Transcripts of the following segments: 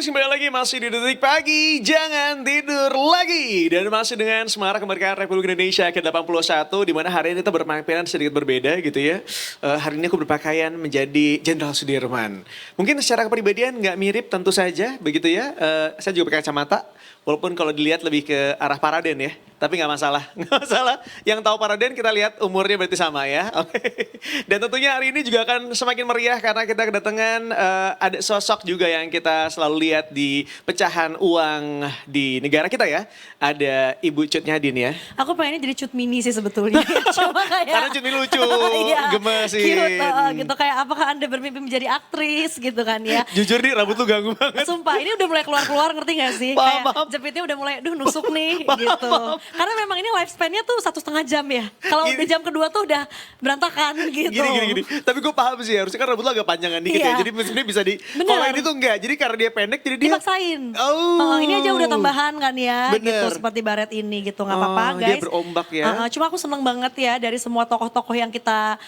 kembali lagi masih di Detik Pagi, jangan tidur lagi. Dan masih dengan Semarak Kemerdekaan Republik Indonesia ke-81, di mana hari ini kita berpenampilan sedikit berbeda gitu ya. Hari ini aku berpakaian menjadi Jenderal Sudirman. Mungkin secara kepribadian nggak mirip tentu saja, begitu ya. Saya juga pakai kacamata, walaupun kalau dilihat lebih ke arah Paraden ya. Tapi nggak masalah, nggak masalah. Yang tahu Paraden kita lihat umurnya berarti sama ya. Oke. Dan tentunya hari ini juga akan semakin meriah karena kita kedatangan ada sosok juga yang kita selalu lihat di pecahan uang di negara kita ya. Ada Ibu Cut Nyadin ya. Aku pengennya jadi Cut Mini sih sebetulnya. Cuma kayak Karena Cut Mini lucu, iya, gemesin. cute, gitu kayak apakah Anda bermimpi menjadi aktris gitu kan ya. Jujur nih rambut lu ganggu banget. Sumpah ini udah mulai keluar-keluar, ngerti gak sih? Paham, Kayak paham. jepitnya udah mulai nusuk nih Paham, gitu. paham. Karena memang ini lifespan-nya tuh 1,5 jam ya. Kalau Gini. udah jam kedua tuh udah berantakan gitu. Gini. Tapi gue paham sih, harusnya kan rambut lu agak panjangan dikit ya. Iya. Jadi sebenarnya bisa di... Bener. Kalau ini tuh enggak, jadi karena dia pendek jadi dia... Dipaksain. Oh. Ini aja udah tambahan kan ya. Bener. Gitu seperti baret ini gitu. Gak apa-apa Oh, dia guys. berombak ya. Cuma aku seneng banget ya dari semua tokoh-tokoh yang kita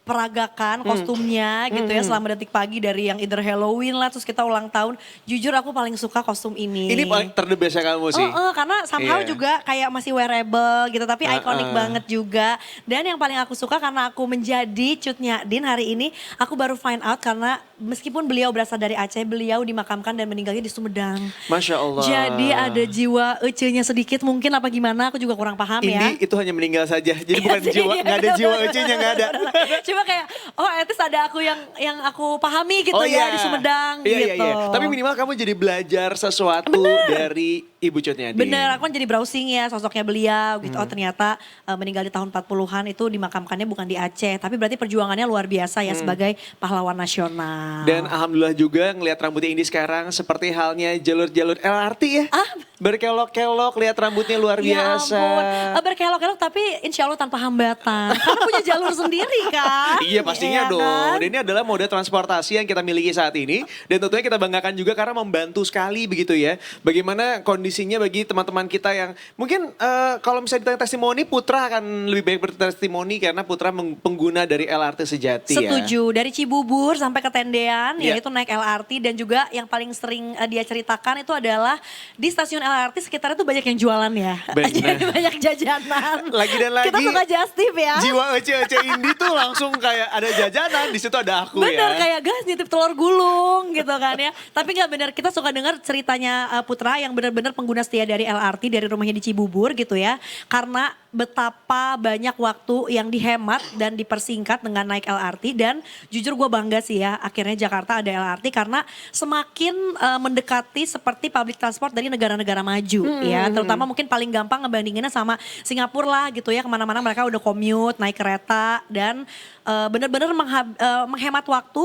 peragakan kostumnya gitu ya selama Detik Pagi, dari yang either Halloween lah terus kita ulang tahun. Jujur aku paling suka kostum ini. Ini paling terdebesnya kamu sih. Karena somehow Iya. juga kayak masih wearable gitu tapi ikonik Uh-uh. banget juga. Dan yang paling aku suka karena aku menjadi Cut Nyadin hari ini, aku baru find out karena meskipun beliau berasal dari Aceh, beliau dimakamkan dan meninggalnya di Sumedang. Masya Allah. Jadi ada jiwa Ece-nya sedikit mungkin apa gimana, aku juga kurang paham ya. Ini itu hanya meninggal saja. Jadi bukan Iya, jiwa, nggak ada bener, jiwa bener, Ece-nya, nggak ada. Cuma kayak at least ada aku yang aku pahami gitu ya di Sumedang gitu. Iya. Tapi minimal kamu jadi belajar sesuatu dari Ibu Cut Nyadin. Bener, aku kan jadi browsing ya sosoknya beliau gitu. Oh ternyata meninggal di tahun 40-an itu dimakamkannya bukan di Aceh. Tapi berarti perjuangannya luar biasa ya sebagai pahlawan nasional. Dan alhamdulillah juga ngelihat rambutnya ini sekarang seperti halnya jalur-jalur LRT ya. Berkelok-kelok, lihat rambutnya luar Ya biasa. ampun, berkelok-kelok tapi insya Allah tanpa hambatan. Karena punya jalur sendiri kan. Iya pastinya Iya dong. kan? Dan ini adalah moda transportasi yang kita miliki saat ini. Dan tentunya kita banggakan juga karena membantu sekali begitu ya. Bagaimana kondisinya bagi teman-teman kita yang mungkin kalau misalnya ditanya testimoni, Putra akan lebih baik bertestimoni karena Putra pengguna dari LRT Sejati ya. Setuju, dari Cibubur sampai ke Tendean, Iya. yaitu naik LRT. Dan juga yang paling sering dia ceritakan itu adalah di stasiun LRT sekitarnya tuh banyak yang jualan ya. Bener. Jadi banyak jajanan. Lagi dan lagi. Kita suka just tip ya. Jiwa Ece-Ece Indi tuh langsung kayak ada jajanan, di situ ada aku Bener, ya. kayak guys nitip telur gulung gitu kan ya. Tapi nggak bener, kita suka dengar ceritanya Putra yang benar-benar pengguna setia dari LRT dari rumahnya di Cibubur gitu ya. Karena betapa banyak waktu yang dihemat dan dipersingkat dengan naik LRT. Dan jujur gue bangga sih ya akhirnya Jakarta ada LRT karena semakin mendekati seperti public transport dari negara-negara maju ya. Terutama mungkin paling gampang ngebandinginnya sama Singapura lah gitu ya. Kemana-mana mereka udah commute, naik kereta dan benar-benar menghemat waktu,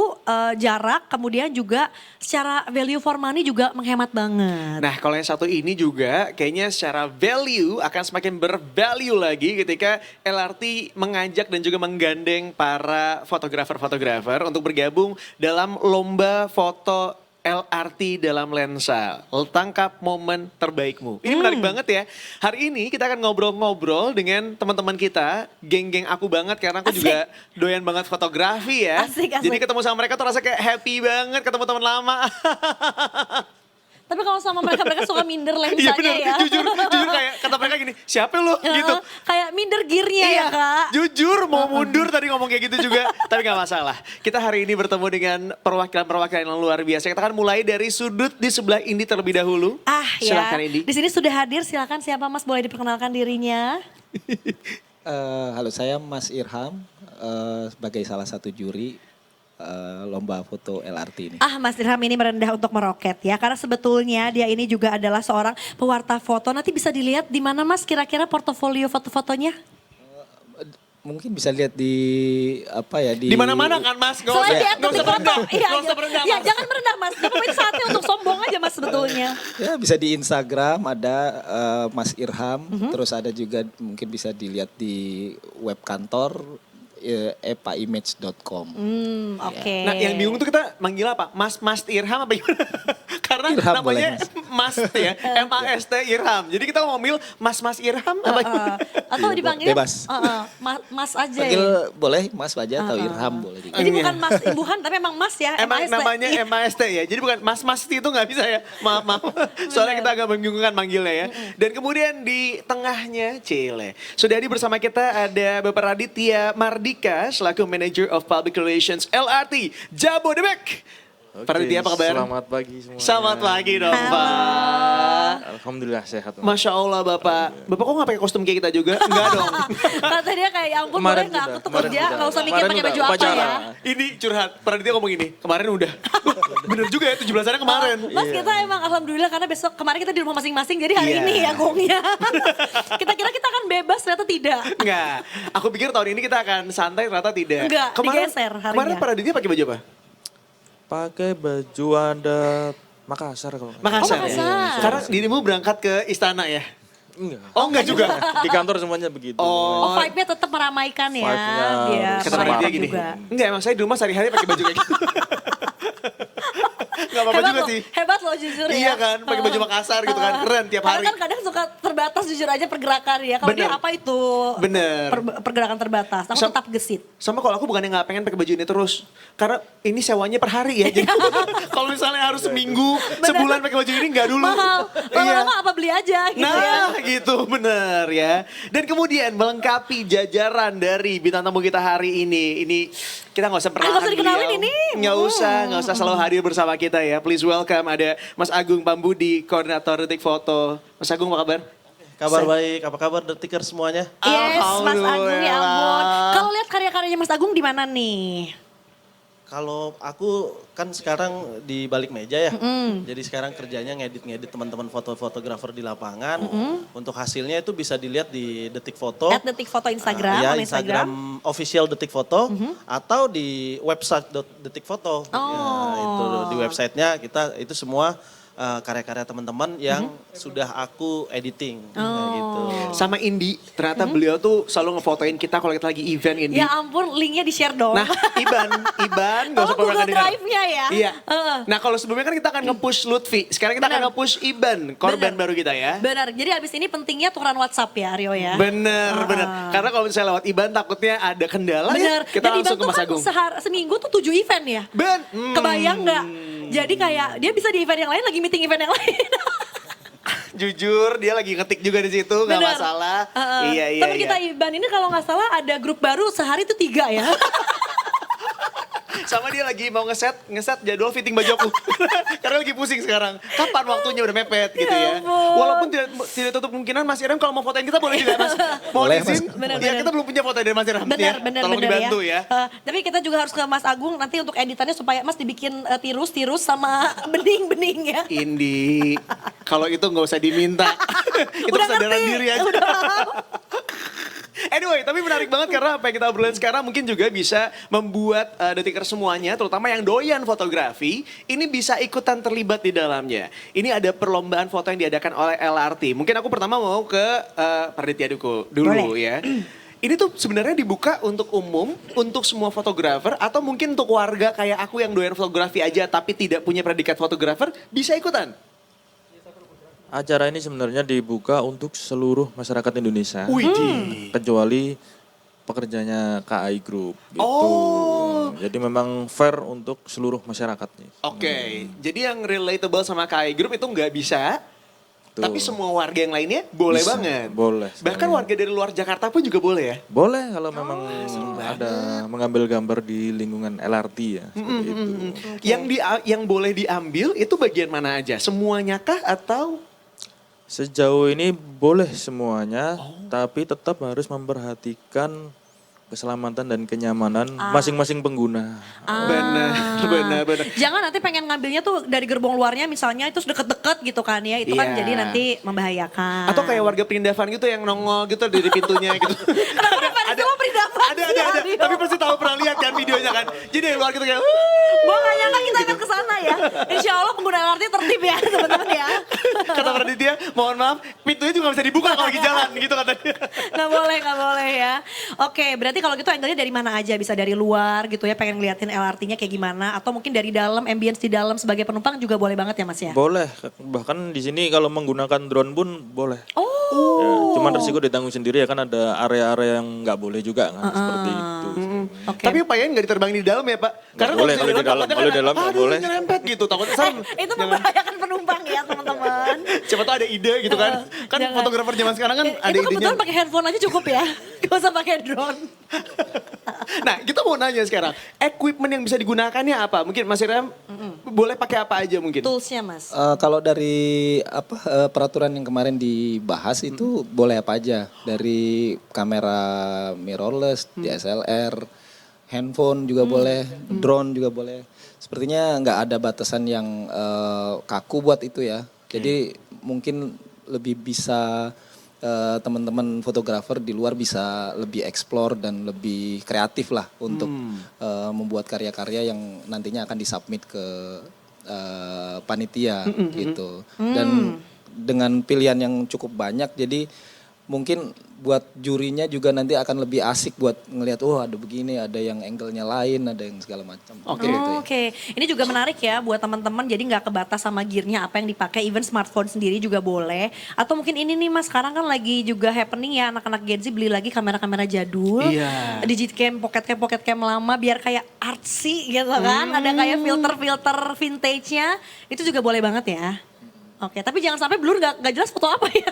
jarak, kemudian juga secara value for money juga menghemat banget. Nah kalau yang satu ini juga kayaknya secara value akan semakin bervalue lagi ketika LRT mengajak dan juga menggandeng para fotografer-fotografer untuk bergabung dalam lomba foto LRT dalam lensa. Tangkap momen terbaikmu. Ini menarik banget ya. Hari ini kita akan ngobrol-ngobrol dengan teman-teman kita, geng-geng aku banget karena aku juga doyan banget fotografi ya. Asik. Jadi ketemu sama mereka tuh rasa kayak happy banget ketemu teman lama. Tapi kalau sama mereka suka minder Iya lensanya bener, ya. jujur kayak kata mereka gini, siapa lo gitu. Kayak minder gearnya ya Kak. Jujur mau mundur tadi ngomong kayak gitu juga, tapi gak masalah. Kita hari ini bertemu dengan perwakilan-perwakilan yang luar biasa. Kita akan mulai dari sudut di sebelah Indi terlebih dahulu. Silakan Indi. Di sini sudah hadir, silakan siapa Mas, boleh diperkenalkan dirinya. Halo, saya Mas Irham sebagai salah satu juri lomba foto LRT ini. Mas Irham ini merendah untuk meroket ya. Karena sebetulnya dia ini juga adalah seorang pewarta foto. Nanti bisa dilihat di mana Mas kira-kira portofolio foto-fotonya? Mungkin bisa lihat di Di mana-mana kan Mas? Gak Selain di usah, Atutik merendah. Foto. Iya, Gak usah merendah iya, Mas. jangan merendah Mas. Tapi ini saatnya untuk sombong aja Mas sebetulnya. Ya bisa di Instagram ada Mas Irham, terus ada juga mungkin bisa dilihat di web kantor epaimage.com. Oke. Nah yang bingung tuh kita manggil apa? Mas Irham apa gimana? Karena Irham namanya boleh, Mas ya, MAST Irham. Jadi kita mau ngomil Mas Irham apa gimana? Atau dipanggil Bebas. Mas aja Panggil ya. boleh Mas aja atau Irham boleh juga. Jadi bukan Mas Imbuhan tapi emang Mas ya. Emang MAST. namanya MAST ya. Jadi bukan Mas itu nggak bisa ya. Maaf. Soalnya kita agak membingungkan manggilnya ya. Dan kemudian di tengahnya Cile. Sudah hadir bersama kita ada Bapak Raditya Mardika selaku Manager of Public Relations LRT Jabodebek. Pak Raditya apa kabar? Selamat pagi semuanya. Selamat pagi dong Pak. Alhamdulillah sehat. Masya Allah Bapak. Bapak kok nggak pakai kostum kayak kita juga? Enggak dong. Kata dia kayak ya ampun boleh nggak aku tuh kerja nggak usah mikir pakai baju apa ya. Ini curhat. Pak Raditya ngomong ini. Kemarin udah. Bener juga ya 17-annya kemarin. Mas kita emang alhamdulillah karena besok kemarin kita di rumah masing-masing jadi hari Iya. ini ya gongnya. Kita kira kita akan bebas ternyata tidak. Enggak. Aku pikir tahun ini kita akan santai ternyata tidak. Enggak, digeser harinya. Kemarin Pak Raditya pakai baju apa? Pakai baju adat Makassar kalau. Makassar. Oh, Makassar. Ya? Karena dirimu berangkat ke istana ya? Enggak. Oh enggak juga? Di kantor semuanya begitu. Oh vibe-nya tetap meramaikan ya. Vibe-nya Dia harus Kata Raditya merayakan gini. juga. Enggak emang saya di rumah sehari-hari pakai baju kayak gitu. Gak apa-apa juga sih. Hebat loh jujur ya. Iya kan, pakai baju Makassar gitu kan, keren tiap hari. Karena kan kadang suka terbatas jujur aja pergerakan ya. Kalau Bener. dia apa itu? Bener. Pergerakan terbatas. Aku Sam- tetap gesit. Sama kalau aku bukannya nggak pengen pakai baju ini terus, karena ini sewanya per hari ya. Jadi kalau misalnya harus seminggu, sebulan pakai baju ini nggak dulu. Mahal. Iya. Lama-lama apa beli aja gitu ya. Nah gitu bener ya. Dan kemudian melengkapi jajaran dari bintang tamu kita hari ini kita nggak usah perkenalan nggak usah dikenalin ini. Nggak usah selalu hadir bersama kita ya. Please welcome ada Mas Agung Pambudi, koordinator Detik Foto. Mas Agung apa kabar? Kabar baik, apa kabar Detiker semuanya? Yes, Mas Agung ya ampun. Alhamdulillah. Kalau lihat karya-karyanya Mas Agung di mana nih? Kalau aku kan sekarang di balik meja ya, jadi sekarang kerjanya ngedit-ngedit teman-teman fotografer di lapangan. Untuk hasilnya itu bisa dilihat di Detik Foto. Detik Foto Instagram, Ya, akun Instagram official Detik Foto atau di website Detik Foto. Ya, itu di websitenya kita itu semua karya-karya teman-teman yang sudah aku editing kayak gitu. Sama Indi, ternyata beliau tuh selalu ngefotoin kita kalau kita lagi event Indi. Ya ampun, linknya di-share dong. Nah, Iban, nggak usah Google pernah dengar. Drive-nya ya? Iya. Heeh. Nah, kalau sebelumnya kan kita akan nge-push Lutfi. Sekarang kita Benar. akan nge-push Iban, korban Benar. baru kita ya. Benar, jadi abis ini pentingnya tukeran WhatsApp ya Aryo ya. Bener. Karena kalau misalnya lewat Iban takutnya ada kendala Bener, ya. Kita dan langsung Iban ke tuh Mas kan Agung. seminggu tuh 7 event ya. Kebayang nggak? Jadi kayak dia bisa di event yang lain lagi meeting event yang lain. Jujur dia lagi ngetik juga di situ, nggak Bener. masalah. Heeh. Iya. Tapi kita Iban ini kalau nggak salah ada grup baru sehari itu 3 ya. Sama dia lagi mau ngeset jadwal fitting baju aku. Karena lagi pusing sekarang. Kapan waktunya udah mepet gitu ya. Ya ampun. Walaupun tidak tutup kemungkinan Mas Iram kalau mau fotoin kita boleh tidak Mas? Mau Boleh, izin? Mas. Bener, Ya bener. kita belum punya foto dari Mas Iram Bener, ya. bener, Tolong bener dibantu ya. Tapi kita juga harus ke Mas Agung nanti untuk editannya supaya Mas dibikin tirus sama bening-bening ya. Indi, kalau itu nggak usah diminta. Itu Udah kesadaran ngerti. diri aja. Anyway, tapi menarik banget karena apa yang kita obrolin sekarang mungkin juga bisa membuat Detiker semuanya, terutama yang doyan fotografi, ini bisa ikutan terlibat di dalamnya. Ini ada perlombaan foto yang diadakan oleh LRT. Mungkin aku pertama mau ke Pak Raditya dulu Boleh. ya. Ini tuh sebenarnya dibuka untuk umum, untuk semua fotografer, atau mungkin untuk warga kayak aku yang doyan fotografi aja tapi tidak punya predikat fotografer, bisa ikutan? Acara ini sebenarnya dibuka untuk seluruh masyarakat Indonesia. Widih. Kecuali pekerjanya KAI Group gitu. Oh. Jadi memang fair untuk seluruh masyarakat nih. Oke, jadi yang relatable sama KAI Group itu nggak bisa, Betul. tapi semua warga yang lainnya boleh Bisa, banget. boleh. Bahkan warga dari luar Jakarta pun juga boleh ya? Boleh kalau memang ada mengambil gambar di lingkungan LRT ya. Seperti itu. Yang boleh diambil itu bagian mana aja? Semuanya kah atau? Sejauh ini boleh semuanya, tapi tetap harus memperhatikan keselamatan dan kenyamanan masing-masing pengguna. Benar. Jangan nanti pengen ngambilnya tuh dari gerbong luarnya misalnya itu deket-deket gitu kan ya. Itu kan Iya. jadi nanti membahayakan. Atau kayak warga perindavan gitu yang nongol gitu dari pintunya gitu. Kenapa referensi lo perindavan ada. sih, Aryo? Tapi pasti tahu pernah lihat kan videonya kan. Jadi dari luar gitu kayak, Gue gak nyangka kita akan kesana ya. Insya Allah pengguna LRT tertib ya teman-teman ya. Kata Raditya, mohon maaf, pintunya juga gak bisa dibuka kalau lagi jalan gitu katanya. Nggak boleh ya. Oke, berarti kalau gitu angle-nya dari mana aja? Bisa dari luar gitu ya, pengen ngeliatin LRT-nya kayak gimana. Atau mungkin dari dalam, ambience di dalam sebagai penumpang juga boleh banget ya Mas ya? Boleh, bahkan di sini kalau menggunakan drone pun boleh. Oh. Ya, cuman resiko ditanggung sendiri ya kan ada area-area yang nggak boleh juga kan seperti itu. Oke. Tapi upayanya gak diterbangin di dalam ya Pak? Nggak boleh, kalau di dalam, takutnya kalau di dalam nggak aduh, boleh. nyerempet gitu, takutnya serem. Itu membahayakan penumpang ya teman-teman. Siapa tuh ada ide gitu kan. Kan Jangan. fotografer zaman sekarang kan ada Itu idenya. kebetulan pakai handphone aja cukup ya. Gak usah pakai drone. Nah kita mau nanya sekarang, equipment yang bisa digunakannya apa? Mungkin Mas Iram boleh pakai apa aja mungkin? Toolsnya Mas. Kalau dari peraturan yang kemarin dibahas itu boleh apa aja, dari kamera mirrorless, DSLR, handphone juga boleh, drone juga boleh. Sepertinya nggak ada batasan yang kaku buat itu ya. Jadi mungkin lebih bisa teman-teman fotografer di luar bisa lebih explore dan lebih kreatif lah untuk membuat karya-karya yang nantinya akan disubmit ke panitia gitu. Dan dengan pilihan yang cukup banyak, jadi mungkin buat jurinya juga nanti akan lebih asik buat ngelihat, oh ada begini, ada yang angle-nya lain, ada yang segala macam. Oke. Gitu ya. Oke, ini juga menarik ya buat teman-teman. Jadi nggak kebatas sama gearnya apa yang dipakai, even smartphone sendiri juga boleh. Atau mungkin ini nih Mas, sekarang kan lagi juga happening ya anak-anak Gen Z beli lagi kamera-kamera jadul, Iya. digicam, pocket cam lama, biar kayak artsy gitu kan. Ada kayak filter vintage-nya, itu juga boleh banget ya. Oke, tapi jangan sampai blur nggak jelas foto apa ya.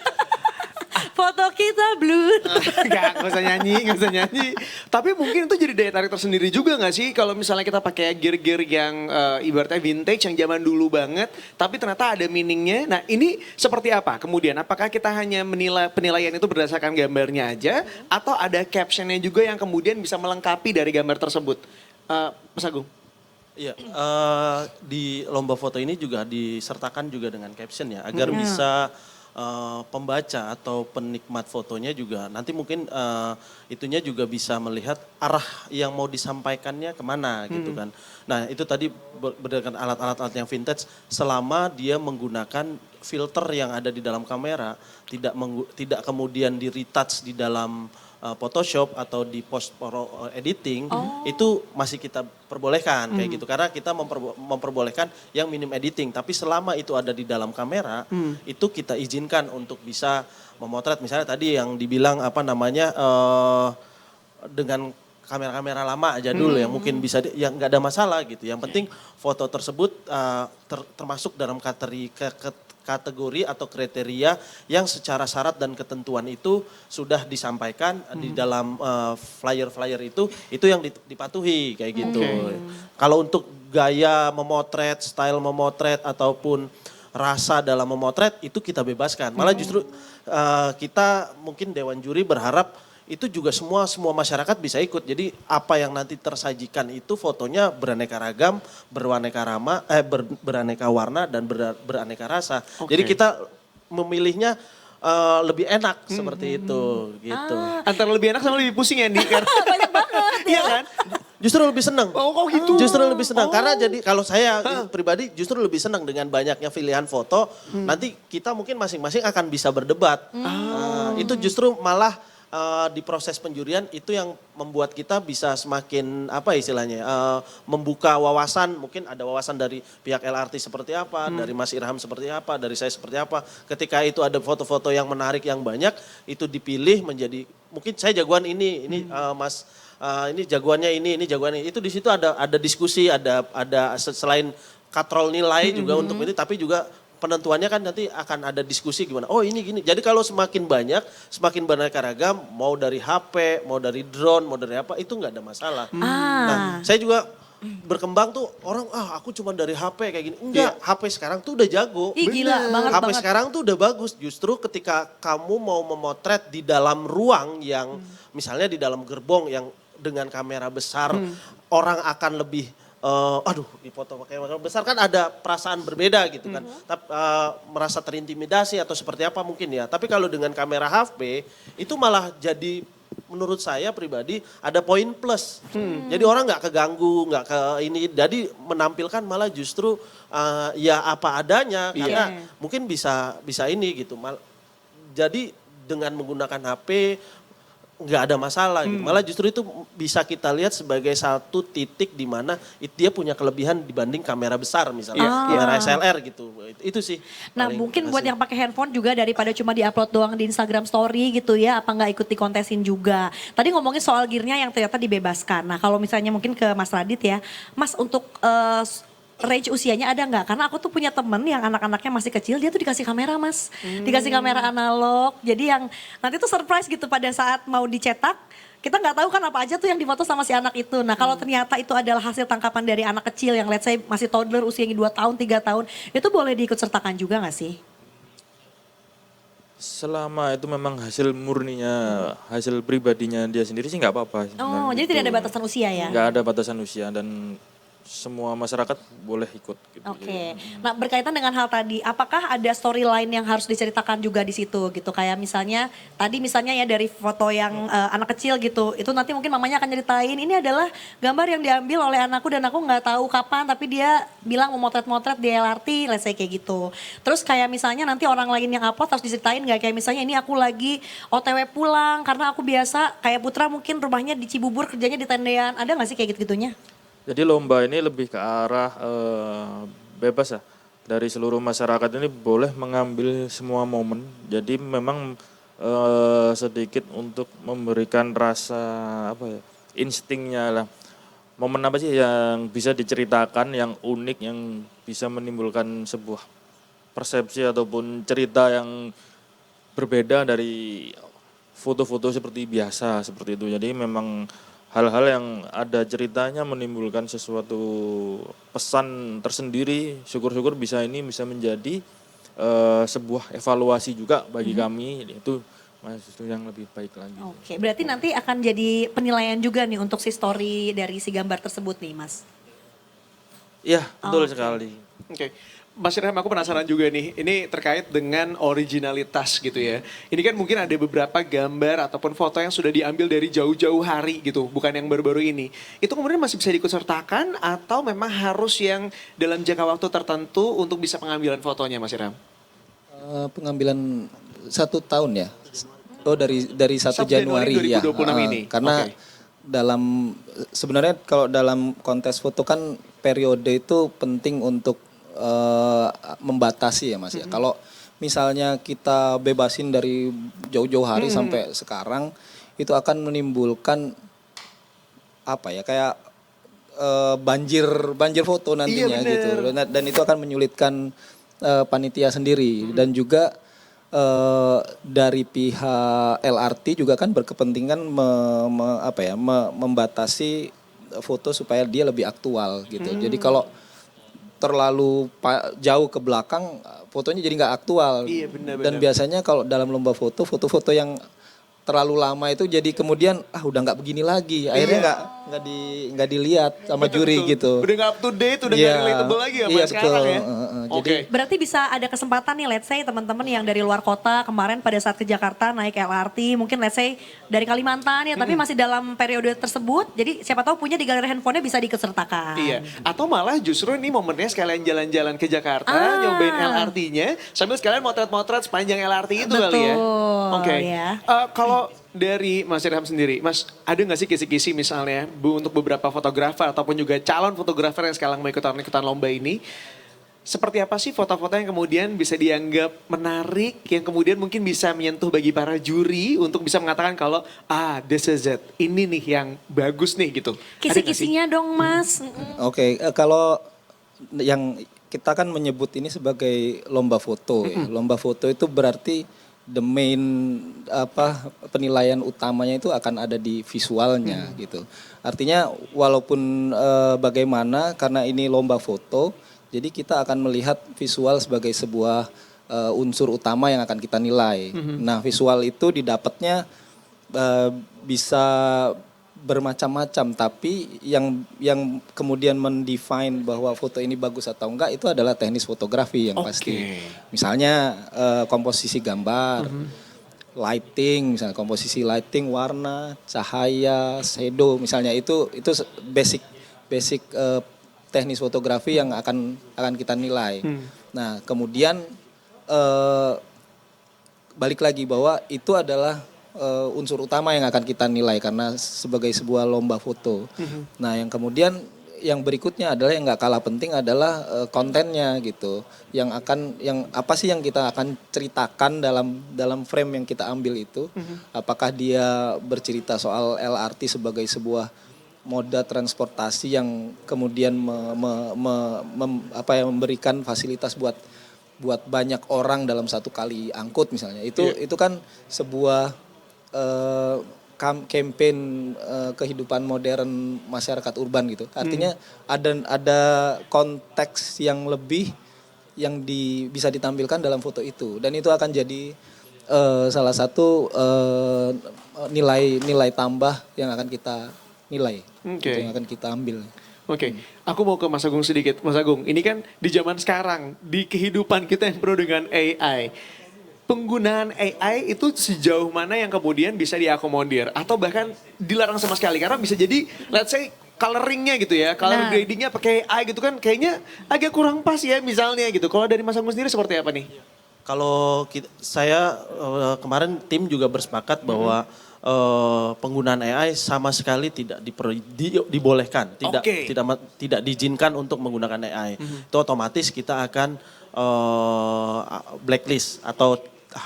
Foto kita blur. Gak usah nyanyi. Tapi mungkin itu jadi daya tarik tersendiri juga gak sih kalau misalnya kita pakai gear-gear yang ibaratnya vintage yang zaman dulu banget, tapi ternyata ada meaningnya. Nah ini seperti apa kemudian? Apakah kita hanya penilaian itu berdasarkan gambarnya aja, atau ada captionnya juga yang kemudian bisa melengkapi dari gambar tersebut? Mas Agung? Iya, di lomba foto ini juga disertakan juga dengan caption ya, agar bisa pembaca atau penikmat fotonya juga nanti mungkin itunya juga bisa melihat arah yang mau disampaikannya kemana gitu kan. Nah itu tadi berdasarkan alat-alat yang vintage, selama dia menggunakan filter yang ada di dalam kamera, tidak kemudian di-retouch di dalam Photoshop atau di post editing, itu masih kita perbolehkan kayak gitu, karena kita memperbolehkan yang minim editing, tapi selama itu ada di dalam kamera itu kita izinkan untuk bisa memotret, misalnya tadi yang dibilang apa namanya dengan kamera-kamera lama jadul yang mungkin bisa yang nggak ada masalah gitu, yang penting foto tersebut termasuk dalam kategori atau kriteria yang secara syarat dan ketentuan itu sudah disampaikan di dalam flyer-flyer itu yang dipatuhi kayak gitu. Kalau untuk gaya memotret, style memotret ataupun rasa dalam memotret itu kita bebaskan. Malah justru kita mungkin Dewan Juri berharap itu juga semua masyarakat bisa ikut. Jadi apa yang nanti tersajikan itu fotonya beraneka ragam, beraneka warna dan beraneka rasa. Jadi kita memilihnya lebih enak seperti itu gitu. Antara lebih enak sama lebih pusing ya, Andi? Banyak banget ya. Iya kan? Justru lebih senang. Oh kok gitu? Justru lebih senang karena jadi kalau saya pribadi justru lebih senang dengan banyaknya pilihan foto. Nanti kita mungkin masing-masing akan bisa berdebat. Itu justru malah di proses penjurian itu yang membuat kita bisa semakin apa istilahnya membuka wawasan, mungkin ada wawasan dari pihak LRT seperti apa, dari Mas Irham seperti apa, dari saya seperti apa. Ketika itu ada foto-foto yang menarik yang banyak, itu dipilih menjadi mungkin saya jagoan ini Mas ini jagoannya ini jagoannya itu, di situ ada diskusi, ada selain katrol nilai juga untuk ini, tapi juga penentuannya kan nanti akan ada diskusi gimana. Oh ini gini. Jadi kalau semakin banyak, semakin beraneka ragam, mau dari HP, mau dari drone, mau dari apa, itu nggak ada masalah. Nah, saya juga berkembang tuh orang, aku cuma dari HP kayak gini. Enggak, HP sekarang tuh udah jago. Ih gila banget HP banget. sekarang tuh udah bagus. Justru ketika kamu mau memotret di dalam ruang yang misalnya di dalam gerbong yang dengan kamera besar, orang akan lebih di foto pakai kamera besar kan ada perasaan berbeda gitu kan. Merasa terintimidasi atau seperti apa mungkin ya. Tapi kalau dengan kamera HP itu malah jadi menurut saya pribadi ada poin plus. Jadi orang nggak keganggu, nggak ke ini. Jadi menampilkan malah justru ya apa adanya. Karena mungkin bisa ini gitu. Jadi dengan menggunakan HP nggak ada masalah gitu. Malah justru itu bisa kita lihat sebagai satu titik di mana dia punya kelebihan dibanding kamera besar misalnya. Kamera SLR gitu. Itu sih. Nah paling mungkin buat asik. yang pakai handphone juga daripada cuma diupload doang di Instagram Story gitu ya, apa nggak ikut dikontesin juga. Tadi ngomongin soal gearnya yang ternyata dibebaskan. Nah kalau misalnya mungkin ke Mas Radit ya, Mas untuk range usianya ada nggak? Karena aku tuh punya temen yang anak-anaknya masih kecil, dia tuh dikasih kamera Mas. Dikasih kamera analog, jadi yang nanti tuh surprise gitu pada saat mau dicetak, kita nggak tahu kan apa aja tuh yang difoto sama si anak itu. Nah kalau ternyata itu adalah hasil tangkapan dari anak kecil yang let's say masih toddler usianya 2 tahun, 3 tahun, itu boleh diikut sertakan juga nggak sih? Selama itu memang hasil murninya, hasil pribadinya dia sendiri sih nggak apa-apa. Oh, jadi tidak ada batasan usia ya? Nggak ada batasan usia dan semua masyarakat boleh ikut. Gitu. Oke. Nah berkaitan dengan hal tadi, apakah ada storyline yang harus diceritakan juga di situ gitu? Kayak misalnya, tadi misalnya ya dari foto yang anak kecil gitu, itu nanti mungkin mamanya akan nyeritain, ini adalah gambar yang diambil oleh anakku dan aku nggak tahu kapan, tapi dia bilang mau motret-motret di LRT, let's say kayak gitu. Terus kayak misalnya nanti orang lain yang upload harus diceritain nggak? Kayak misalnya ini aku lagi OTW pulang, karena aku biasa, kayak Putra mungkin rumahnya di Cibubur, kerjanya di tendean, ada nggak sih kayak gitu-gitunya? Jadi lomba ini lebih ke arah bebas ya. Dari seluruh masyarakat ini boleh mengambil semua momen. Jadi memang sedikit untuk memberikan rasa apa ya, instingnya lah. Momen apa sih yang bisa diceritakan, yang unik, yang bisa menimbulkan sebuah persepsi ataupun cerita yang berbeda dari foto-foto seperti biasa seperti itu. Jadi memang hal-hal yang ada ceritanya menimbulkan sesuatu pesan tersendiri. Syukur-syukur bisa menjadi sebuah evaluasi juga bagi kami. Itu itu yang lebih baik lagi. Oke, berarti nanti akan jadi penilaian juga nih untuk si story dari si gambar tersebut nih Mas? Iya, betul sekali. Oke. Mas Irham, aku penasaran juga nih, ini terkait dengan originalitas gitu ya. Ini kan mungkin ada beberapa gambar ataupun foto yang sudah diambil dari jauh-jauh hari gitu, bukan yang baru-baru ini. Itu kemudian masih bisa diikutsertakan atau memang harus yang dalam jangka waktu tertentu untuk bisa pengambilan fotonya Mas Irham? Pengambilan 1 tahun ya. Oh dari 1 Sampai Januari ya. 2026 ini. Karena Oke. sebenarnya kalau dalam kontes foto kan periode itu penting untuk membatasi ya Mas ya. Kalau misalnya kita bebasin dari jauh-jauh hari sampai sekarang, itu akan menimbulkan apa ya, kayak banjir foto nantinya Iya, gitu. Dan itu akan menyulitkan panitia sendiri dan juga dari pihak LRT juga kan berkepentingan membatasi foto supaya dia lebih aktual gitu. Jadi kalau terlalu jauh ke belakang fotonya jadi nggak aktual. Iya, benar-benar. Dan biasanya kalau dalam lomba foto-foto yang terlalu lama itu jadi kemudian udah nggak begini lagi. Akhirnya nggak dilihat sama Betul, juri betul. gitu. Udah nggak up to date, udah Iya, nggak relatable lagi sama iya, sekarang betul. ya. Jadi Berarti bisa ada kesempatan nih let's say teman-teman yang dari luar kota kemarin pada saat ke Jakarta naik LRT, mungkin let's say dari Kalimantan ya, tapi masih dalam periode tersebut, jadi siapa tahu punya di galeri handphonenya bisa diikutsertakan. Iya, atau malah justru ini momennya sekalian jalan-jalan ke Jakarta, nyobain LRT-nya, sambil sekalian motret-motret sepanjang LRT itu kali ya. Betul, Oke. ya. Kalau dari Mas Irham sendiri, Mas ada nggak sih kisi-kisi misalnya untuk beberapa fotografer ataupun juga calon fotografer yang sekarang mau ikutan lomba ini, seperti apa sih foto-foto yang kemudian bisa dianggap menarik, yang kemudian mungkin bisa menyentuh bagi para juri untuk bisa mengatakan kalau this is it, ini nih yang bagus nih gitu. Ada nggak sih? Kisi-kisinya dong Mas. Oke, kalau yang kita kan menyebut ini sebagai lomba foto ya. Lomba foto itu berarti the main penilaian utamanya itu akan ada di visualnya gitu. Artinya walaupun bagaimana karena ini lomba foto, jadi kita akan melihat visual sebagai sebuah unsur utama yang akan kita nilai. Nah, visual itu didapatnya bisa bermacam-macam, tapi yang kemudian mendefine bahwa foto ini bagus atau enggak itu adalah teknis fotografi yang pasti. Misalnya komposisi gambar, lighting, misalnya komposisi lighting, warna, cahaya, shadow, misalnya itu basic teknis fotografi yang akan kita nilai. Nah, kemudian balik lagi bahwa itu adalah unsur utama yang akan kita nilai karena sebagai sebuah lomba foto. Nah, yang kemudian yang berikutnya adalah yang nggak kalah penting adalah kontennya gitu. Yang apa sih yang kita akan ceritakan dalam frame yang kita ambil itu? Apakah dia bercerita soal LRT sebagai sebuah moda transportasi yang kemudian memberikan fasilitas buat banyak orang dalam satu kali angkut misalnya. Itu kan sebuah campaign kehidupan modern masyarakat urban gitu. Artinya ada konteks yang lebih yang bisa ditampilkan dalam foto itu dan itu akan jadi salah satu nilai tambah yang akan kita nilai, gitu, yang akan kita ambil. Oke, aku mau ke Mas Agung sedikit. Mas Agung, ini kan di zaman sekarang, di kehidupan kita yang penuh dengan AI. Penggunaan AI itu sejauh mana yang kemudian bisa diakomodir atau bahkan dilarang sama sekali karena bisa jadi let's say coloringnya gitu ya, color gradingnya pakai AI gitu kan kayaknya agak kurang pas ya misalnya gitu. Kalau dari Mas Agung sendiri seperti apa nih? Kalau saya kemarin tim juga bersepakat bahwa penggunaan AI sama sekali tidak dibolehkan, tidak diizinkan untuk menggunakan AI. Itu otomatis kita akan blacklist atau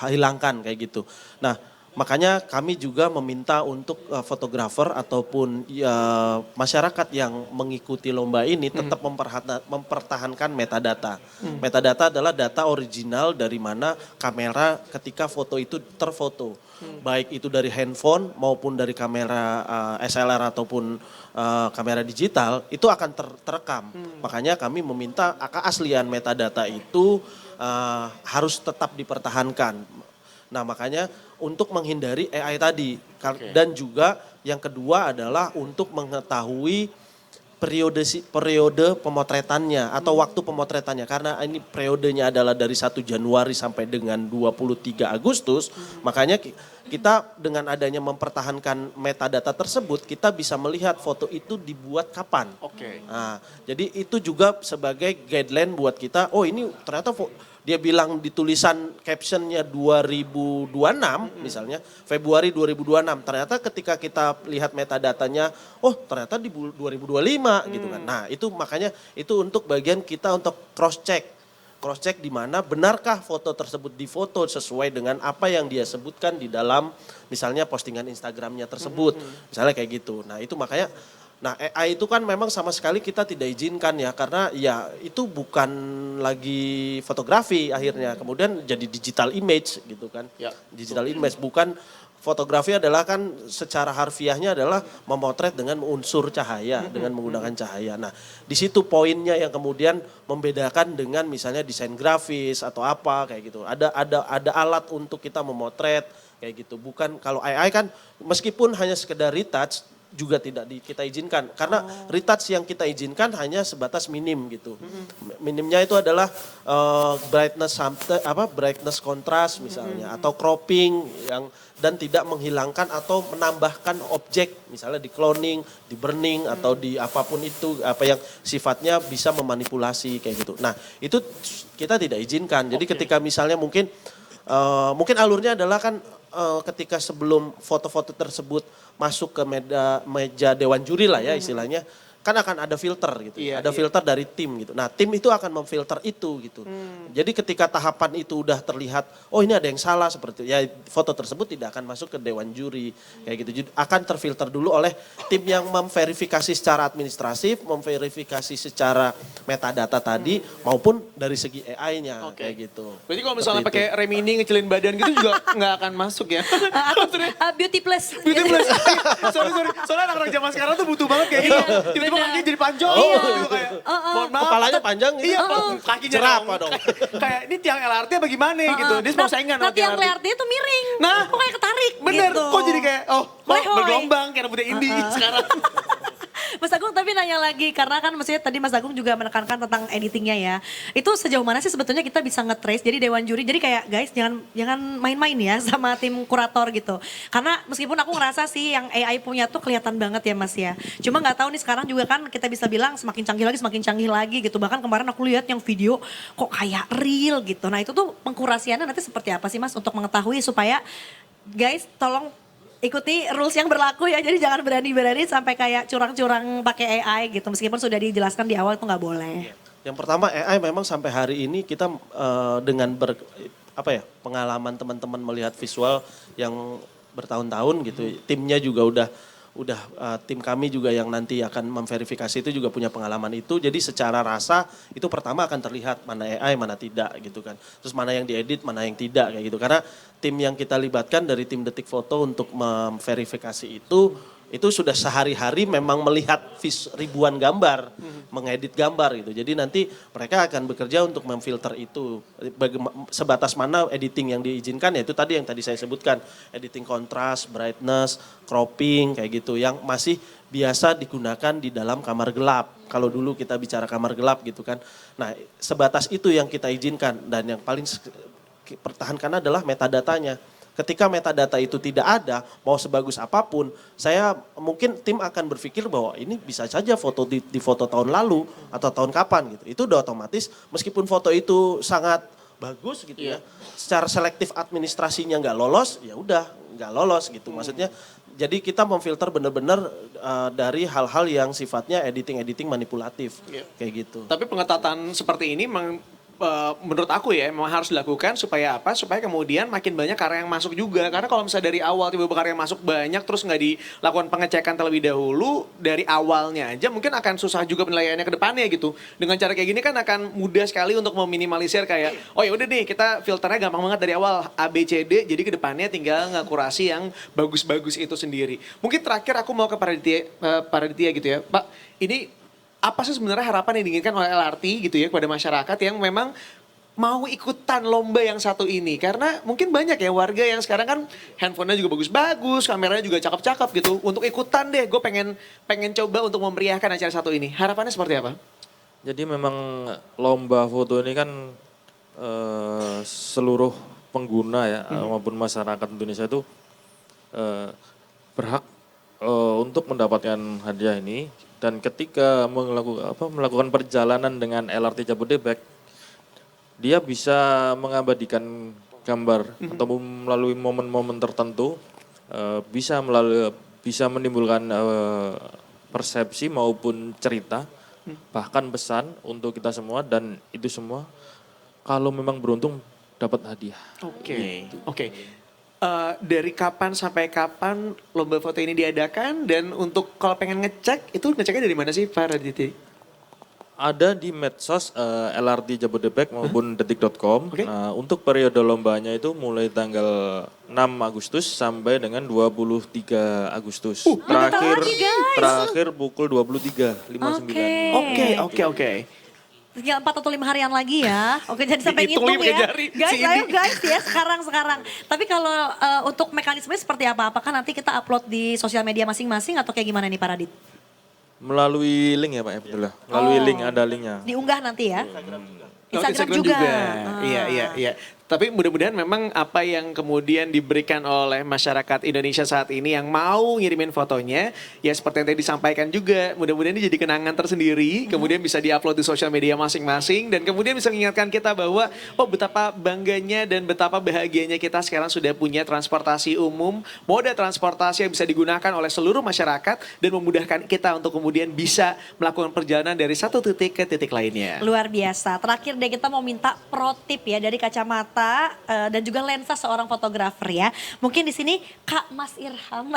hilangkan kayak gitu. Nah, makanya kami juga meminta untuk fotografer ataupun masyarakat yang mengikuti lomba ini tetap mempertahankan metadata. Metadata adalah data original dari mana kamera ketika foto itu terfoto. Baik itu dari handphone maupun dari kamera SLR ataupun kamera digital itu akan terekam. Makanya kami meminta keaslian metadata itu harus tetap dipertahankan. Nah, makanya untuk menghindari AI tadi. Dan juga yang kedua adalah untuk mengetahui periode pemotretannya atau waktu pemotretannya. Karena ini periodenya adalah dari 1 Januari sampai dengan 23 Agustus. Makanya kita dengan adanya mempertahankan metadata tersebut, kita bisa melihat foto itu dibuat kapan. Nah, jadi itu juga sebagai guideline buat kita, oh ini ternyata dia bilang di tulisan captionnya 2026 misalnya, Februari 2026. Ternyata ketika kita lihat metadatanya, oh ternyata di 2025 gitu kan. Nah itu makanya itu untuk bagian kita untuk cross check di mana benarkah foto tersebut difoto sesuai dengan apa yang dia sebutkan di dalam misalnya postingan Instagramnya tersebut. Misalnya kayak gitu. Nah itu makanya nah AI itu kan memang sama sekali kita tidak izinkan ya karena ya itu bukan lagi fotografi akhirnya kemudian jadi digital image gitu kan. Digital image bukan fotografi adalah kan secara harfiahnya adalah memotret dengan unsur cahaya dengan menggunakan cahaya. Nah, di situ poinnya yang kemudian membedakan dengan misalnya desain grafis atau apa kayak gitu. Ada alat untuk kita memotret kayak gitu. Bukan kalau AI kan meskipun hanya sekedar retouch juga tidak kita izinkan karena retouch yang kita izinkan hanya sebatas minim gitu. Minimnya itu adalah brightness kontras misalnya atau cropping yang dan tidak menghilangkan atau menambahkan objek misalnya di cloning, di burning atau di apapun itu apa yang sifatnya bisa memanipulasi kayak gitu. Nah, itu kita tidak izinkan. Jadi ketika misalnya mungkin alurnya adalah kan ketika sebelum foto-foto tersebut masuk ke meja dewan juri lah ya istilahnya, kan akan ada filter gitu, ada filter dari tim gitu. Nah tim itu akan memfilter itu gitu. Jadi ketika tahapan itu udah terlihat, oh ini ada yang salah seperti ya foto tersebut tidak akan masuk ke dewan juri kayak gitu. Jadi akan terfilter dulu oleh tim yang memverifikasi secara administratif, memverifikasi secara metadata tadi maupun dari segi AI-nya kayak gitu. Berarti kalau misalnya pakai Remini ngecilin badan gitu juga nggak akan masuk ya? Beauty plus. Beauty plus. sorry. Soalnya anak-anak zaman sekarang tuh butuh banget kayak gitu. Tiba-tiba kakinya jadi panjang gitu kayak. Mohon maaf. Kepalanya panjang gitu. Iya, kakinya jerapah dong. Kayak ini tiang LRT apa gimana gitu. Dia mau saingan sama tiang LRT itu miring. Nah, kok kayak ketarik bener. gitu. Kok jadi kayak kok bergelombang kayak rambutnya Indi sekarang. Mas Agung tapi nanya lagi karena kan maksudnya tadi Mas Agung juga menekankan tentang editingnya ya. Itu sejauh mana sih sebetulnya kita bisa nge-trace jadi dewan juri. Jadi kayak guys jangan main-main ya sama tim kurator gitu. Karena meskipun aku ngerasa sih yang AI punya tuh kelihatan banget ya Mas ya. Cuma nggak tahu nih sekarang juga kan kita bisa bilang semakin canggih lagi gitu. Bahkan kemarin aku lihat yang video kok kayak real gitu. Nah itu tuh pengkurasiannya nanti seperti apa sih Mas untuk mengetahui supaya guys tolong ikuti rules yang berlaku ya. Jadi jangan berani-berani sampai kayak curang-curang pakai AI gitu. Meskipun sudah dijelaskan di awal itu nggak boleh. Yang pertama AI memang sampai hari ini kita dengan pengalaman teman-teman melihat visual yang bertahun-tahun gitu. Timnya juga udah tim kami juga yang nanti akan memverifikasi itu juga punya pengalaman itu. Jadi secara rasa itu pertama akan terlihat mana AI mana tidak gitu kan. Terus mana yang diedit mana yang tidak kayak gitu. Karena tim yang kita libatkan dari tim Detik Foto untuk memverifikasi itu sudah sehari-hari memang melihat ribuan gambar, mengedit gambar gitu. Jadi nanti mereka akan bekerja untuk memfilter itu. Sebatas mana editing yang diizinkan ya itu tadi yang tadi saya sebutkan. Editing kontras, brightness, cropping kayak gitu. Yang masih biasa digunakan di dalam kamar gelap. Kalau dulu kita bicara kamar gelap gitu kan. Nah sebatas itu yang kita izinkan. Dan yang paling pertahankan adalah metadatanya. Ketika metadata itu tidak ada, mau sebagus apapun, saya mungkin tim akan berpikir bahwa ini bisa saja foto di foto tahun lalu atau tahun kapan gitu. Itu udah otomatis meskipun foto itu sangat bagus gitu ya, secara selektif administrasinya nggak lolos, ya udah nggak lolos gitu. Maksudnya jadi kita memfilter benar-benar dari hal-hal yang sifatnya editing manipulatif kayak gitu. Tapi pengetatan seperti ini menurut aku ya memang harus dilakukan supaya apa? Supaya kemudian makin banyak karya yang masuk juga. Karena kalau misalnya dari awal tiba-tiba karya yang masuk banyak terus nggak dilakukan pengecekan terlebih dahulu dari awalnya aja mungkin akan susah juga penilaiannya ke depannya gitu. Dengan cara kayak gini kan akan mudah sekali untuk meminimalisir kayak oh ya udah nih kita filternya gampang banget dari awal A B C D jadi ke depannya tinggal ngakurasi yang bagus-bagus itu sendiri. Mungkin terakhir aku mau ke Paraditya gitu ya. Pak, ini apa sih sebenarnya harapan yang diinginkan oleh LRT gitu ya kepada masyarakat yang memang mau ikutan lomba yang satu ini? Karena mungkin banyak ya warga yang sekarang kan handphonenya juga bagus-bagus, kameranya juga cakep-cakep gitu. Untuk ikutan deh, gue pengen coba untuk memeriahkan acara satu ini. Harapannya seperti apa? Jadi memang lomba foto ini kan seluruh pengguna ya maupun masyarakat Indonesia itu berhak untuk mendapatkan hadiah ini. Dan ketika melakukan perjalanan dengan LRT Jabodebek, dia bisa mengabadikan gambar atau melalui momen-momen tertentu, bisa menimbulkan persepsi maupun cerita, bahkan pesan untuk kita semua dan itu semua kalau memang beruntung dapat hadiah. Oke. Dari kapan sampai kapan lomba foto ini diadakan dan untuk kalau pengen ngecek itu ngeceknya dari mana sih Pak Raditya? Ada di medsos LRT Jabodebek maupun detik.com. Oke. Nah, untuk periode lombanya itu mulai tanggal 6 Agustus sampai dengan 23 Agustus. Terakhir pukul 23.59. Oke. Tinggal 4 atau 5 harian lagi ya. Oke, jadi sampai Dihitung ngitung pakai ya. jari, Guys, si ayo ini. guys ya sekarang. Tapi kalau untuk mekanisme seperti apa? Apakah nanti kita upload di sosial media masing-masing atau kayak gimana nih Pak Radit? Melalui link ya Pak ya, betul lah. Melalui link, ada linknya. Diunggah nanti ya? Instagram juga. Iya. Tapi mudah-mudahan memang apa yang kemudian diberikan oleh masyarakat Indonesia saat ini yang mau ngirimin fotonya, ya seperti yang tadi disampaikan juga, mudah-mudahan ini jadi kenangan tersendiri, kemudian bisa diupload di sosial media masing-masing, dan kemudian bisa mengingatkan kita bahwa, oh betapa bangganya dan betapa bahagianya kita sekarang sudah punya transportasi umum, moda transportasi yang bisa digunakan oleh seluruh masyarakat, dan memudahkan kita untuk kemudian bisa melakukan perjalanan dari satu titik ke titik lainnya. Luar biasa. Terakhir deh kita mau minta pro tip ya dari kacamata dan juga lensa seorang fotografer ya. Mungkin di sini Kak Mas Irham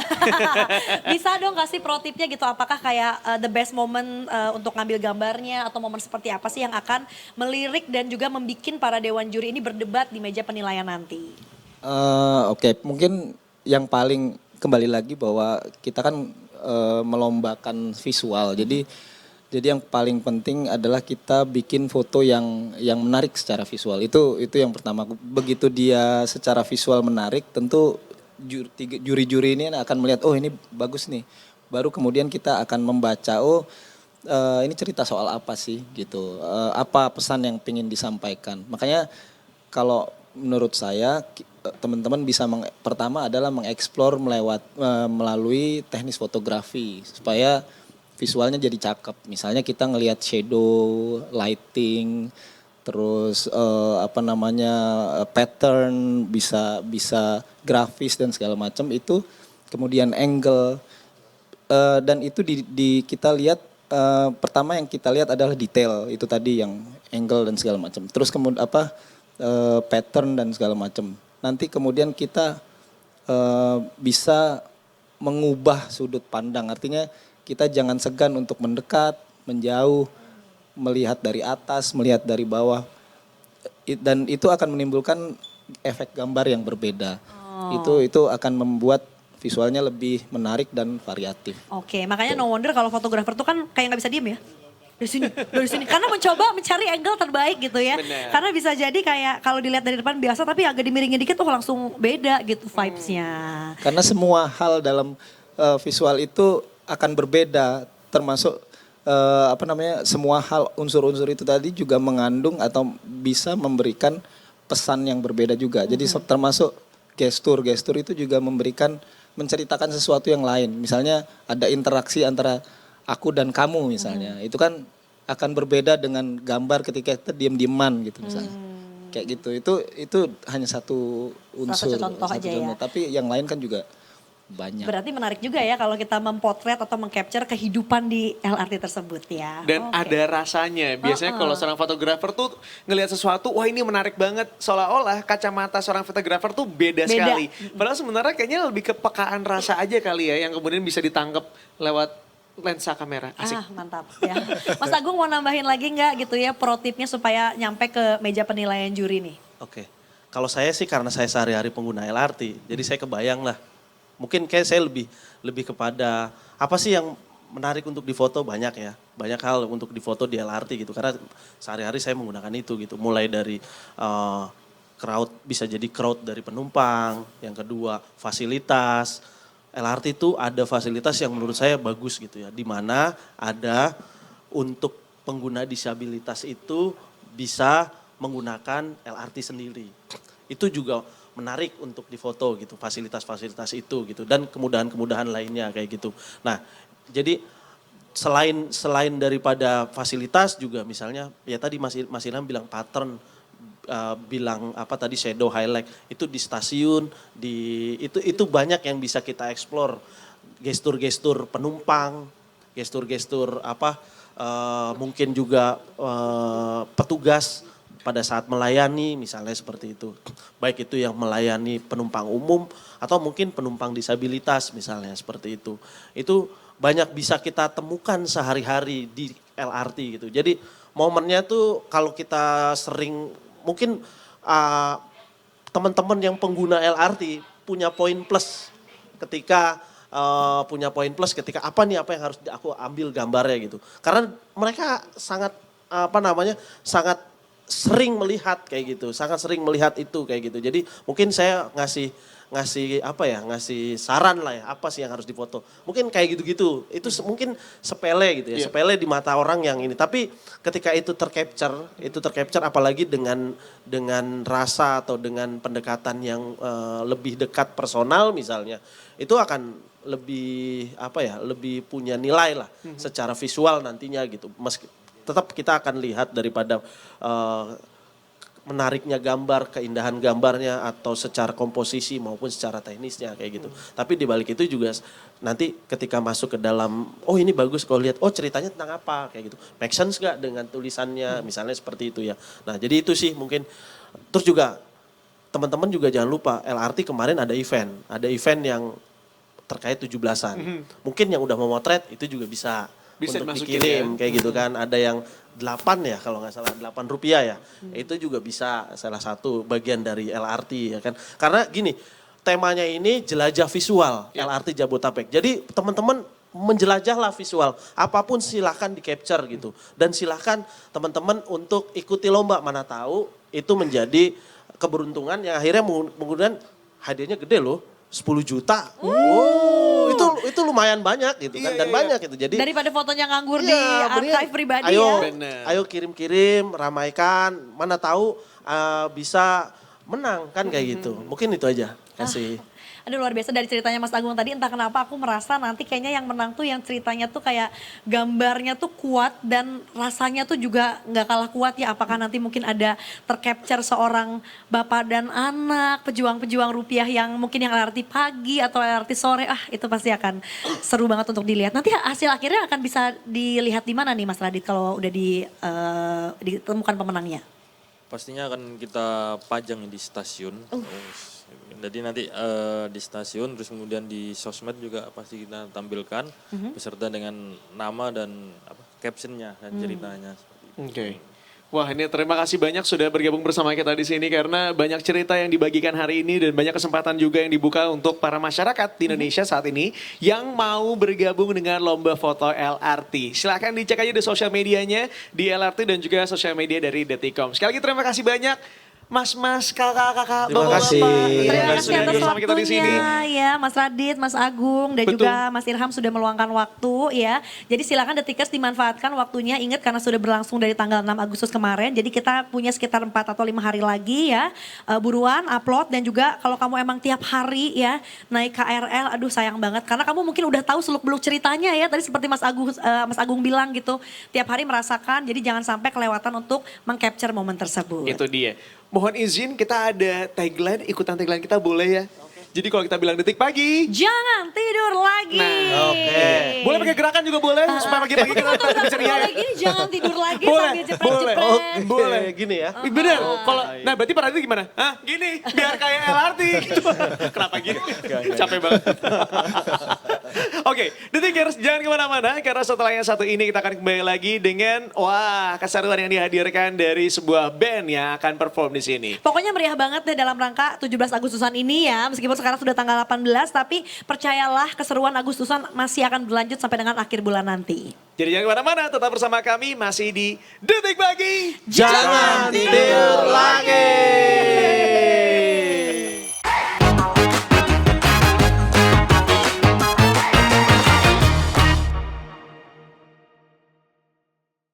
bisa dong kasih pro tipnya gitu. Apakah kayak the best moment untuk ngambil gambarnya atau momen seperti apa sih yang akan melirik dan juga membikin para dewan juri ini berdebat di meja penilaian nanti? Oke, mungkin yang paling kembali lagi bahwa kita kan melombakan visual. Jadi yang paling penting adalah kita bikin foto yang menarik secara visual. Itu yang pertama. Begitu dia secara visual menarik, tentu juri-juri ini akan melihat, oh ini bagus nih. baru kemudian kita akan membaca, ini cerita soal apa sih gitu, apa pesan yang ingin disampaikan. Makanya kalau menurut saya teman-teman bisa pertama adalah mengeksplor melalui teknis fotografi supaya visualnya jadi cakep. Misalnya kita ngelihat shadow, lighting, terus pattern, bisa grafis dan segala macam itu, kemudian angle, dan itu kita lihat. Pertama yang kita lihat adalah detail itu tadi, yang angle dan segala macam. Terus kemudian pattern dan segala macam. Nanti kemudian kita bisa mengubah sudut pandang. Artinya kita jangan segan untuk mendekat, menjauh, melihat dari atas, melihat dari bawah. Dan itu akan menimbulkan efek gambar yang berbeda. Itu akan membuat visualnya lebih menarik dan variatif. Oke, makanya no wonder kalau fotografer tuh kan kayak nggak bisa diem ya. Dari sini. Karena mencoba mencari angle terbaik gitu ya. Bener. Karena bisa jadi kayak kalau dilihat dari depan biasa tapi agak dimiringin dikit tuh langsung beda gitu vibes-nya. Karena semua hal dalam visual itu akan berbeda, termasuk semua hal, unsur-unsur itu tadi juga mengandung atau bisa memberikan pesan yang berbeda juga. Jadi termasuk gestur itu juga menceritakan sesuatu yang lain. Misalnya ada interaksi antara aku dan kamu misalnya. Itu kan akan berbeda dengan gambar ketika kita diam-diaman gitu misalnya. Kayak gitu. Itu hanya satu unsur, contoh aja ya. Tapi yang lain kan juga banyak. Berarti menarik juga ya kalau kita mempotret atau mengcapture kehidupan di LRT tersebut ya. Dan Oke. ada rasanya. Biasanya kalau seorang fotografer tuh ngelihat sesuatu, wah ini menarik banget. Seolah-olah kacamata seorang fotografer tuh beda sekali. Padahal sebenarnya kayaknya lebih kepekaan rasa aja kali ya, yang kemudian bisa ditangkap lewat lensa kamera. Asik. Mantap ya. Mas Agung mau nambahin lagi nggak gitu ya pro tipnya supaya nyampe ke meja penilaian juri nih? Oke. Kalau saya sih karena saya sehari-hari pengguna LRT, jadi saya kebayang lah. Mungkin kayak saya lebih kepada apa sih yang menarik untuk difoto, banyak ya. Banyak hal untuk difoto di LRT gitu. Karena sehari-hari saya menggunakan itu gitu. Mulai dari crowd, bisa jadi crowd dari penumpang. Yang kedua fasilitas. LRT itu ada fasilitas yang menurut saya bagus gitu ya. Di mana ada untuk pengguna disabilitas itu bisa menggunakan LRT sendiri. Itu juga menarik untuk difoto gitu, fasilitas-fasilitas itu gitu, dan kemudahan-kemudahan lainnya kayak gitu. Nah, jadi selain daripada fasilitas juga misalnya ya tadi Mas Ilham bilang pattern, bilang apa tadi shadow highlight itu di stasiun, itu banyak yang bisa kita explore, gestur-gestur penumpang, gestur-gestur mungkin juga petugas pada saat melayani misalnya seperti itu. Baik itu yang melayani penumpang umum atau mungkin penumpang disabilitas misalnya seperti itu. Itu banyak bisa kita temukan sehari-hari di LRT gitu. Jadi momennya tuh kalau kita sering, mungkin teman-teman yang pengguna LRT punya poin plus ketika apa yang harus aku ambil gambarnya gitu. Karena mereka sangat sangat sering melihat kayak gitu, sangat sering melihat itu kayak gitu. Jadi mungkin saya ngasih saran lah ya, apa sih yang harus difoto. Mungkin kayak gitu-gitu, itu mungkin sepele gitu ya, sepele di mata orang yang ini. Tapi ketika itu tercapture apalagi dengan rasa atau dengan pendekatan yang lebih dekat personal misalnya, itu akan lebih punya nilai lah secara visual nantinya gitu. Tetap kita akan lihat daripada menariknya gambar, keindahan gambarnya atau secara komposisi maupun secara teknisnya kayak gitu. Tapi di balik itu juga nanti ketika masuk ke dalam, oh ini bagus kalau lihat, oh ceritanya tentang apa kayak gitu. Make sense gak dengan tulisannya misalnya seperti itu ya. Nah jadi itu sih mungkin. Terus juga teman-teman juga jangan lupa LRT kemarin ada event yang terkait 17-an. Mungkin yang udah mau motret itu juga bisa untuk dimasukin dikirim ya. kayak gitu kan. Ada yang 8 ya kalau nggak salah, 8 rupiah ya. Itu juga bisa salah satu bagian dari LRT ya kan. Karena gini, temanya ini jelajah visual LRT Jabodetabek. Jadi teman-teman menjelajahlah visual. Apapun silahkan di capture gitu. Dan silahkan teman-teman untuk ikuti lomba, mana tahu itu menjadi keberuntungan yang akhirnya menggunakan hadiahnya gede loh. 10 juta. Oh, itu lumayan banyak gitu kan, dan banyak gitu. Jadi Daripada fotonya nganggur di iya, mendingan archive pribadi ayo, ya. Bener. ayo kirim-kirim, ramaikan, mana tahu bisa menang kan kayak gitu. Mungkin itu aja kasih. Aduh luar biasa dari ceritanya Mas Agung tadi, entah kenapa aku merasa nanti kayaknya yang menang tuh yang ceritanya tuh kayak gambarnya tuh kuat dan rasanya tuh juga nggak kalah kuat ya. Apakah nanti mungkin ada tercapture seorang bapak dan anak, pejuang-pejuang rupiah yang mungkin yang LRT pagi atau LRT sore, itu pasti akan seru banget untuk dilihat. Nanti hasil akhirnya akan bisa dilihat di mana nih Mas Radit kalau udah ditemukan pemenangnya? Pastinya akan kita pajang di stasiun. Jadi nanti di stasiun, terus kemudian di sosmed juga pasti kita tampilkan beserta dengan nama dan captionnya dan ceritanya. Seperti itu. Oke. Wah, ini terima kasih banyak sudah bergabung bersama kita di sini karena banyak cerita yang dibagikan hari ini dan banyak kesempatan juga yang dibuka untuk para masyarakat di Indonesia saat ini yang mau bergabung dengan lomba foto LRT. Silahkan dicek aja di sosial medianya di LRT dan juga sosial media dari Detikcom. Sekali lagi terima kasih banyak. Mas-mas, kakak-kakak, Terima bapak-bapak. kasih. Terima kasih sudah atas bersama kita di sini. waktunya ya Mas Radit, Mas Agung dan Betul. juga Mas Irham sudah meluangkan waktu ya. Jadi silakan Detikers dimanfaatkan waktunya, ingat karena sudah berlangsung dari tanggal 6 Agustus kemarin. Jadi kita punya sekitar 4 atau 5 hari lagi ya. Buruan upload dan juga kalau kamu emang tiap hari ya naik KRL, aduh sayang banget. Karena kamu mungkin udah tahu seluk-beluk ceritanya ya. Tadi seperti Mas Agung bilang gitu. Tiap hari merasakan, jadi jangan sampai kelewatan untuk meng-capture momen tersebut. Itu dia. Mohon izin kita ada tagline, ikutan tagline kita boleh ya? Jadi kalau kita bilang detik pagi. Jangan tidur lagi. Nah, oke. Boleh pakai gerakan juga boleh, supaya pagi-pagi kita tetap bisa ceria ya. Gini jangan tidur lagi Boleh, sambil jepret-jepret. boleh. Boleh gini ya. Bener, kalau nah berarti pada itu gimana? Hah, gini, biar kayak LRT gitu. Kenapa gini? Capek banget. Oke, Detikers jangan kemana-mana karena setelah yang satu ini kita akan kembali lagi dengan keseruan yang dihadirkan dari sebuah band yang akan perform di sini. Pokoknya meriah banget deh dalam rangka 17 Agustusan ini ya. Meskipun sekarang sudah tanggal 18 tapi percayalah keseruan Agustusan masih akan berlanjut sampai dengan akhir bulan nanti. Jadi jangan kemana-mana, tetap bersama kami masih di Detik Pagi. Jangan tidur